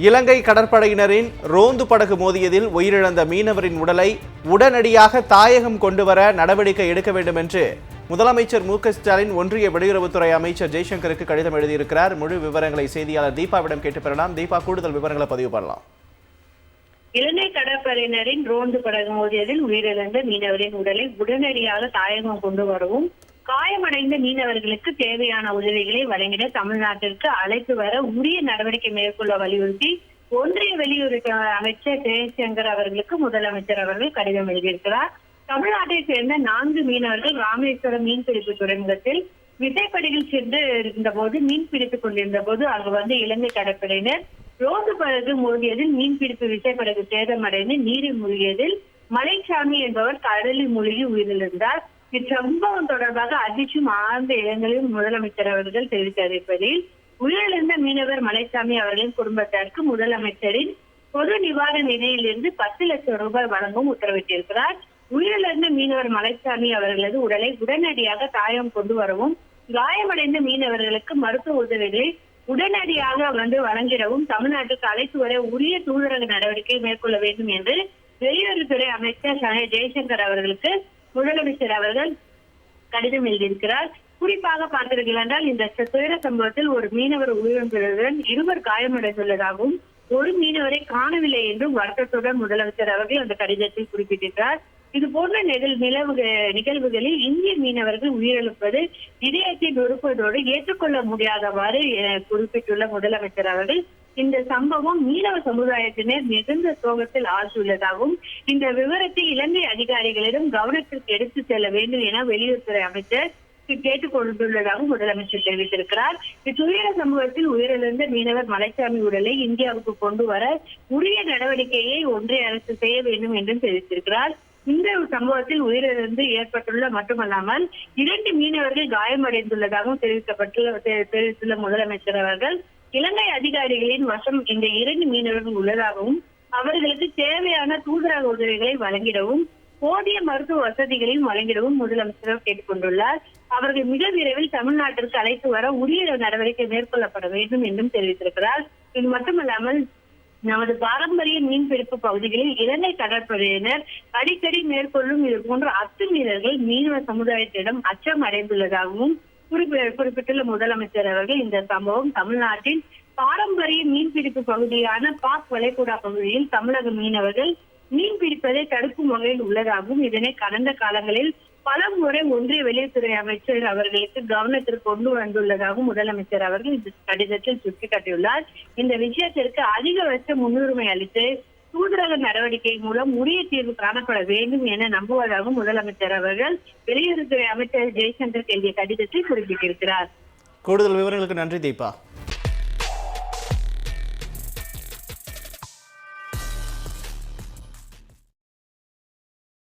இலங்கை கடற்படையினரின் ரோந்து படகு மோதியதில் உயிரிழந்த மீனவரின் உடலை உடனடியாக தாயகம் கொண்டுவர நடவடிக்கை எடுக்க வேண்டும் என்று முதலமைச்சர் மு.க.ஸ்டாலின் ஒன்றிய வெளியுறவுத்துறை அமைச்சர் ஜெய்சங்கருக்கு கடிதம் எழுதியிருக்கிறார். முழு விவரங்களை செய்தியாளர் தீபாவிடம் கேட்டு பெறலாம். தீபா, கூடுதல் விவரங்களை பதிவு பண்ணலாம். இலங்கை கடற்படையினரின் ரோந்து படகு மோதியதில் உயிரிழந்த மீனவரின் உடலை உடனடியாக தாயகம் கொண்டு வரவும், காயமடைந்த மீனவர்களுக்கு தேவையான உதவிகளை வழங்கிட தமிழ்நாட்டிற்கு அழைத்து வர உரிய நடவடிக்கை மேற்கொள்ள வலியுறுத்தி ஒன்றிய வெளியுறவு அமைச்சர் ஜெய்சங்கர் அவர்களுக்கு முதலமைச்சர் அவர்கள் கடிதம் எழுதியிருக்கிறார். தமிழ்நாட்டை சேர்ந்த 4 மீனவர்கள் ராமேஸ்வரம் மீன்பிடிப்பு துறைமுகத்தில் விசைப்படகில் சென்று இருந்த போது மீன்பிடித்துக் கொண்டிருந்த போது அங்கு இலங்கை கடற்படையினர் ரோந்து படகு மோதியதில் மீன்பிடிப்பு விசைப்படகு சேதமடைந்து நீரில் மூழ்கியதில் மலைச்சாமி என்பவர் கடலில் மூழ்கி உயிரிழந்தார். இச்சம்பவம் தொடர்பாக அதிர்ச்சியும் ஆழ்ந்த இடங்களில் முதலமைச்சர் அவர்கள் தெரிவித்திருப்பதில் உயிரிழந்த மீனவர் மலைச்சாமி அவர்களின் குடும்பத்திற்கு முதலமைச்சரின் பொது நிவாரண நிதியிலிருந்து 10 லட்சம் ரூபாய் வழங்கவும் உத்தரவிட்டிருக்கிறார். உயிரிழந்த மீனவர் மலைச்சாமி அவர்களது உடலை உடனடியாக தாயம் கொண்டு வரவும், காயமடைந்த மீனவர்களுக்கு மருத்துவ உதவிகளை உடனடியாக வழங்கிடவும் தமிழ்நாட்டுக்கு அழைத்து வர உரிய தூதரக நடவடிக்கை மேற்கொள்ள வேண்டும் என்று வெளியுறவுத்துறை அமைச்சர் ஜெய்சங்கர் அவர்களுக்கு முதலமைச்சர் அவர்கள் கடிதம் எழுதியிருக்கிறார். குறிப்பாக பார்த்தீர்கள் என்றால், இந்த துயர சம்பவத்தில் ஒரு மீனவர் உயிரிழந்ததுடன் 2 காயமடைந்துள்ளதாகவும், ஒரு மீனவரை காணவில்லை என்றும் வருத்தத்துடன் முதலமைச்சர் அவர்கள் அந்த கடிதத்தில் குறிப்பிட்டிருக்கிறார். இது போன்ற நிகழ்வுகளில் இந்திய மீனவர்கள் உயிரிழப்பது இதயத்தை நொறுப்பதோடு ஏற்றுக்கொள்ள முடியாதவாறு குறிப்பிட்டுள்ள முதலமைச்சர் அவர்கள், இந்த சம்பவம் மீனவ சமுதாயத்தினர் மிகுந்த சோகத்தில் ஆழ்ந்துள்ளதாகவும், இந்த விவரத்தை இலங்கை அதிகாரிகளிடம் கவனத்திற்கு எடுத்து செல்ல வேண்டும் என வெளியுறவுத்துறை அமைச்சர் கேட்டுக் கொண்டுள்ளதாகவும் முதலமைச்சர் தெரிவித்திருக்கிறார். இத்துயர சம்பவத்தில் உயிரிழந்த மீனவர் மலைச்சாமி உடலை இந்தியாவுக்கு கொண்டு வர உரிய நடவடிக்கையை ஒன்றிய அரசு செய்ய வேண்டும் என்றும் தெரிவித்திருக்கிறார். இந்த சம்பவத்தில் உயிரிழந்து ஏற்பட்டுள்ள மட்டுமல்லாமல் 2 மீனவர்கள் காயமடைந்துள்ளதாகவும் தெரிவித்துள்ள முதலமைச்சர் அவர்கள், இலங்கை அதிகாரிகளின் வசம் இந்த 2 மீனவர்கள் உள்ளதாகவும், அவர்களுக்கு தேவையான தூதரக உதவிகளை வழங்கிடவும், போதிய மருத்துவ வசதிகளையும் வழங்கிடவும் முதலமைச்சர் கேட்டுக் கொண்டுள்ளார். அவர்கள் மிக விரைவில் தமிழ்நாட்டிற்கு அழைத்து வர உரிய நடவடிக்கை மேற்கொள்ளப்பட வேண்டும் என்றும் தெரிவித்திருக்கிறார். இது மட்டுமல்லாமல், நமது பாரம்பரிய மீன்பிடிப்பு பகுதிகளில் இலங்கை கடற்படையினர் அடிக்கடி மேற்கொள்ளும் இது போன்ற அத்துமீறல்கள் மீனவ சமுதாயத்திடம் அச்சம் அடைந்துள்ளதாகவும் குறிப்பிட்டுள்ள முதலமைச்சர் அவர்கள், இந்த சம்பவம் தமிழ்நாட்டின் பாரம்பரிய மீன்பிடிப்பு பகுதியான பாக் வளைகுடா பகுதியில் தமிழக மீனவர்கள் மீன் பிடிப்பதை தடுக்கும் வகையில் உள்ளதாகவும், இதனை கடந்த காலங்களில் பல முறை ஒன்றிய வெளியுறவுத்துறை அமைச்சர் அவர்களுக்கு கவனத்திற்கு கொண்டு வந்துள்ளதாகவும் முதலமைச்சர் அவர்கள் இந்த கடிதத்தில் சுட்டிக்காட்டியுள்ளார். இந்த விஷயத்திற்கு அதிகபட்ச முன்னுரிமை அளித்து தூதரக நடவடிக்கை மூலம் உரிய தீர்வு காணப்பட வேண்டும் என நம்புவதாகவும் முதலமைச்சர் அவர்கள் வெளியுறவுத்துறை அமைச்சர் ஜெய்சங்கர் எழுதிய கடிதத்தில் குறிப்பிட்டிருக்கிறார். கூடுதல் விவரங்களுக்கு நன்றி தீபா.